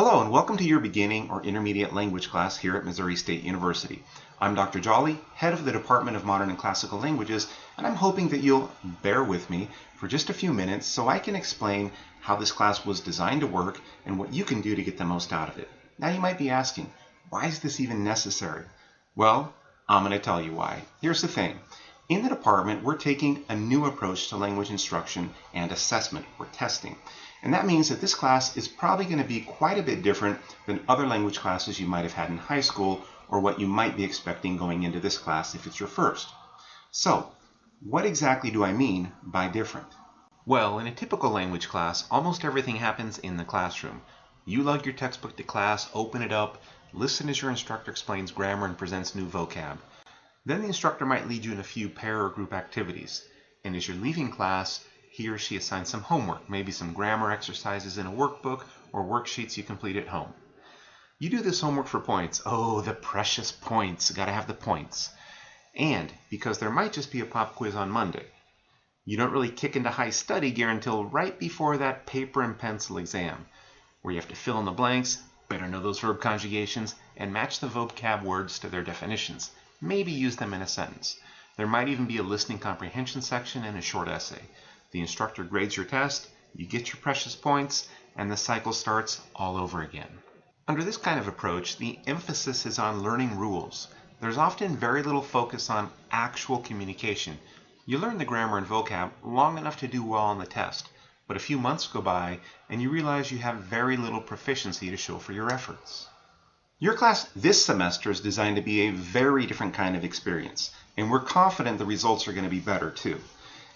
Hello and welcome to your beginning or intermediate language class here at Missouri State University. I'm Dr. Jolly, head of the Department of Modern and Classical Languages, and I'm hoping that you'll bear with me for just a few minutes so I can explain how this class was designed to work and what you can do to get the most out of it. Now you might be asking, why is this even necessary? Well, I'm going to tell you why. Here's the thing. In the department, we're taking a new approach to language instruction and assessment, or testing. And that means that this class is probably going to be quite a bit different than other language classes you might have had in high school or what you might be expecting going into this class if it's your first. So, what exactly do I mean by different? Well, in a typical language class, almost everything happens in the classroom. You lug your textbook to class, open it up, listen as your instructor explains grammar and presents new vocab. Then the instructor might lead you in a few pair or group activities. And as you're leaving class, he or she assigns some homework, maybe some grammar exercises in a workbook or worksheets you complete at home. You do this homework for points. Oh, the precious points. Gotta have the points. And because there might just be a pop quiz on Monday. You don't really kick into high study gear until right before that paper and pencil exam, where you have to fill in the blanks, better know those verb conjugations, and match the vocab words to their definitions. Maybe use them in a sentence. There might even be a listening comprehension section and a short essay. The instructor grades your test, you get your precious points, and the cycle starts all over again. Under this kind of approach, the emphasis is on learning rules. There's often very little focus on actual communication. You learn the grammar and vocab long enough to do well on the test, but a few months go by and you realize you have very little proficiency to show for your efforts. Your class this semester is designed to be a very different kind of experience, and we're confident the results are going to be better too.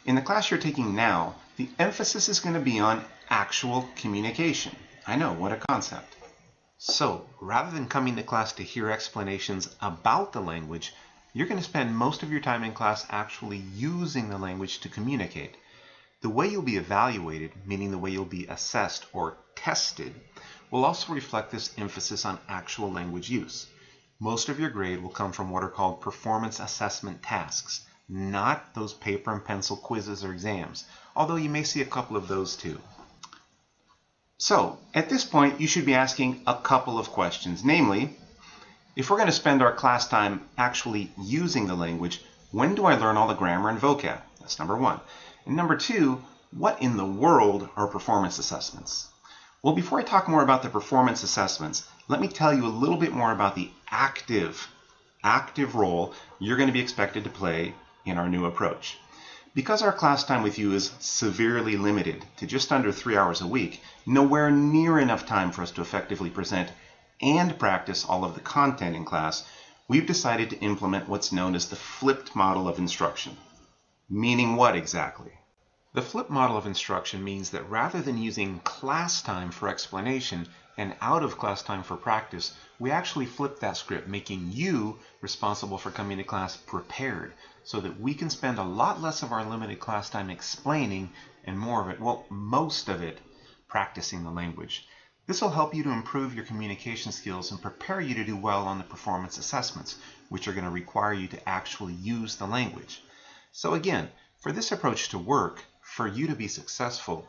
In the class you're taking now, the emphasis is going to be on actual communication. I know, what a concept. So, rather than coming to class to hear explanations about the language, you're going to spend most of your time in class actually using the language to communicate. The way you'll be evaluated, meaning the way you'll be assessed or tested, will also reflect this emphasis on actual language use. Most of your grade will come from what are called performance assessment tasks, not those paper and pencil quizzes or exams, although you may see a couple of those too. So, at this point, you should be asking a couple of questions, namely, if we're going to spend our class time actually using the language, when do I learn all the grammar and vocab? That's number one. And number two, what in the world are performance assessments? Well, before I talk more about the performance assessments, let me tell you a little bit more about the active role you're going to be expected to play in our new approach. Because our class time with you is severely limited to just under 3 hours a week, nowhere near enough time for us to effectively present and practice all of the content in class, we've decided to implement what's known as the flipped model of instruction. Meaning what exactly? The flipped model of instruction means that rather than using class time for explanation and out of class time for practice, we actually flip that script, making you responsible for coming to class prepared so that we can spend a lot less of our limited class time explaining and more of it, well, most of it, practicing the language. This will help you to improve your communication skills and prepare you to do well on the performance assessments, which are going to require you to actually use the language. So again, for this approach to work, for you to be successful,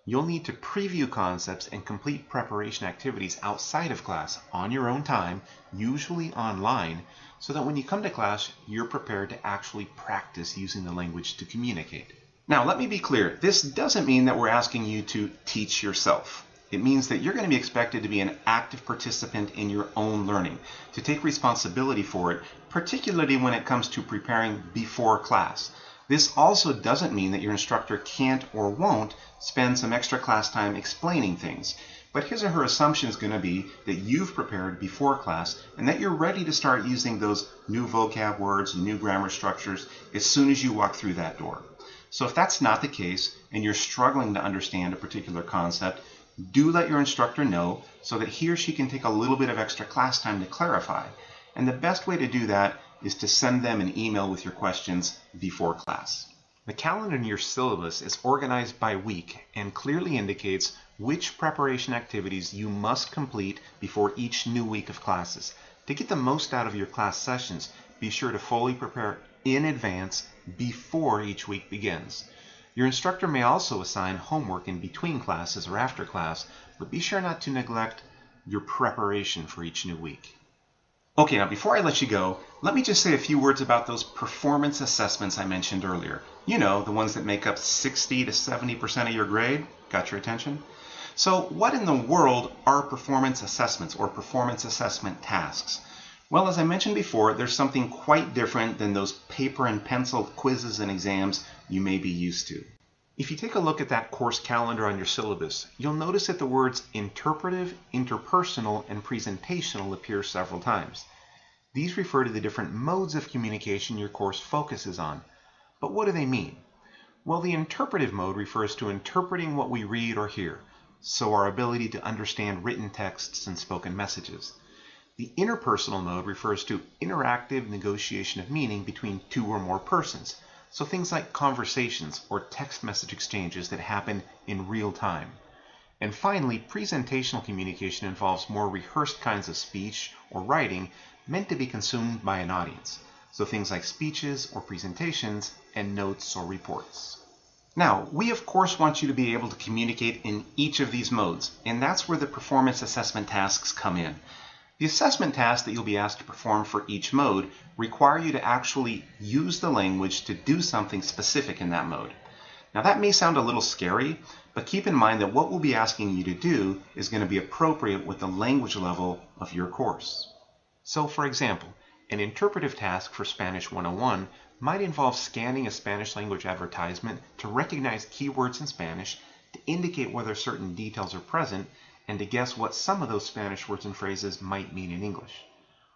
you'll need to preview concepts and complete preparation activities outside of class on your own time, usually online, so that when you come to class, you're prepared to actually practice using the language to communicate. Now, let me be clear. This doesn't mean that we're asking you to teach yourself. It means that you're going to be expected to be an active participant in your own learning, to take responsibility for it, particularly when it comes to preparing before class. This also doesn't mean that your instructor can't or won't spend some extra class time explaining things, but his or her assumption is going to be that you've prepared before class and that you're ready to start using those new vocab words and new grammar structures as soon as you walk through that door. So if that's not the case and you're struggling to understand a particular concept, do let your instructor know so that he or she can take a little bit of extra class time to clarify. And the best way to do that is to send them an email with your questions before class. The calendar in your syllabus is organized by week and clearly indicates which preparation activities you must complete before each new week of classes. To get the most out of your class sessions, be sure to fully prepare in advance before each week begins. Your instructor may also assign homework in between classes or after class, but be sure not to neglect your preparation for each new week. Okay, now before I let you go, let me just say a few words about those performance assessments I mentioned earlier. You know, the ones that make up 60 to 70% of your grade. Got your attention? So what in the world are performance assessments or performance assessment tasks? Well, as I mentioned before, there's something quite different than those paper and pencil quizzes and exams you may be used to. If you take a look at that course calendar on your syllabus, you'll notice that the words interpretive, interpersonal, and presentational appear several times. These refer to the different modes of communication your course focuses on. But what do they mean? Well, the interpretive mode refers to interpreting what we read or hear, so our ability to understand written texts and spoken messages. The interpersonal mode refers to interactive negotiation of meaning between two or more persons, so things like conversations or text message exchanges that happen in real time. And finally, presentational communication involves more rehearsed kinds of speech or writing meant to be consumed by an audience, so things like speeches or presentations and notes or reports. Now, we of course want you to be able to communicate in each of these modes, and that's where the performance assessment tasks come in. The assessment tasks that you'll be asked to perform for each mode require you to actually use the language to do something specific in that mode. Now that may sound a little scary, but keep in mind that what we'll be asking you to do is going to be appropriate with the language level of your course. So for example, an interpretive task for Spanish 101 might involve scanning a Spanish language advertisement to recognize keywords in Spanish, to indicate whether certain details are present, and to guess what some of those Spanish words and phrases might mean in English.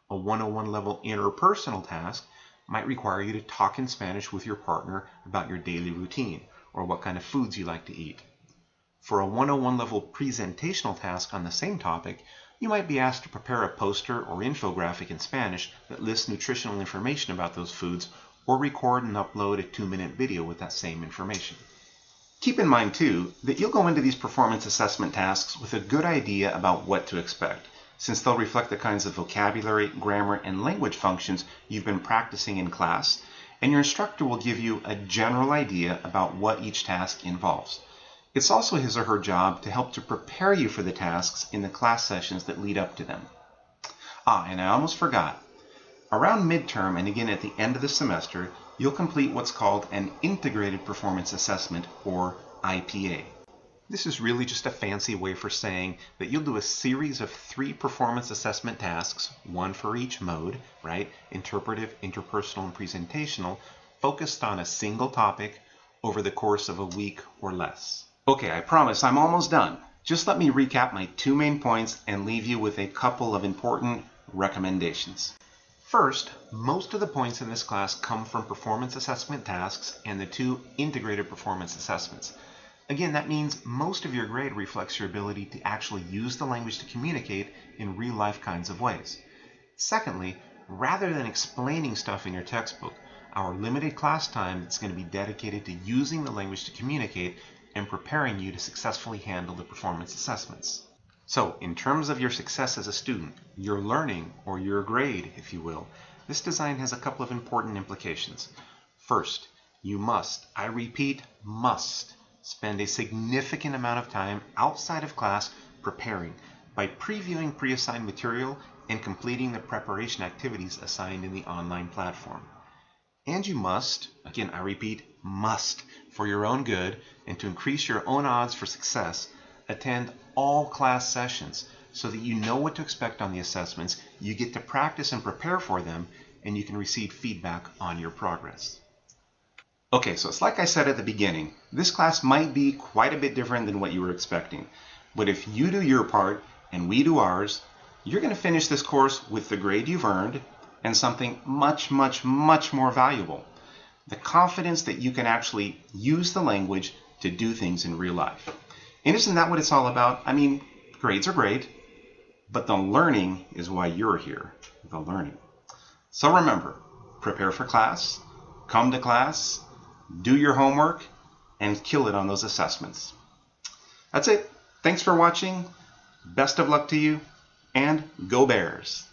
A 101 level interpersonal task might require you to talk in Spanish with your partner about your daily routine or what kind of foods you like to eat. For a 101 level presentational task on the same topic, you might be asked to prepare a poster or infographic in Spanish that lists nutritional information about those foods, or record and upload a 2-minute video with that same information. Keep in mind too that you'll go into these performance assessment tasks with a good idea about what to expect, since they'll reflect the kinds of vocabulary, grammar, and language functions you've been practicing in class, and your instructor will give you a general idea about what each task involves. It's also his or her job to help to prepare you for the tasks in the class sessions that lead up to them. And I almost forgot. Around midterm and again at the end of the semester, you'll complete what's called an Integrated Performance Assessment, or IPA. This is really just a fancy way for saying that you'll do a series of 3 performance assessment tasks, one for each mode, right? Interpretive, interpersonal, and presentational, focused on a single topic over the course of a week or less. Okay, I promise I'm almost done. Just let me recap my 2 main points and leave you with a couple of important recommendations. First, most of the points in this class come from performance assessment tasks and the 2 integrated performance assessments. Again, that means most of your grade reflects your ability to actually use the language to communicate in real-life kinds of ways. Secondly, rather than explaining stuff in your textbook, our limited class time is going to be dedicated to using the language to communicate and preparing you to successfully handle the performance assessments. So, in terms of your success as a student, your learning, or your grade, if you will, this design has a couple of important implications. First, you must, I repeat, must, spend a significant amount of time outside of class preparing by previewing pre-assigned material and completing the preparation activities assigned in the online platform. And you must, again, I repeat, must, for your own good and to increase your own odds for success, attend all class sessions so that you know what to expect on the assessments, you get to practice and prepare for them, and you can receive feedback on your progress. Okay, so it's like I said at the beginning, this class might be quite a bit different than what you were expecting. But if you do your part and we do ours, you're going to finish this course with the grade you've earned and something much, much, much more valuable. The confidence that you can actually use the language to do things in real life. And isn't that what it's all about? I mean, grades are great, but the learning is why you're here, the learning. So remember, prepare for class, come to class, do your homework, and kill it on those assessments. That's it. Thanks for watching. Best of luck to you, and go Bears!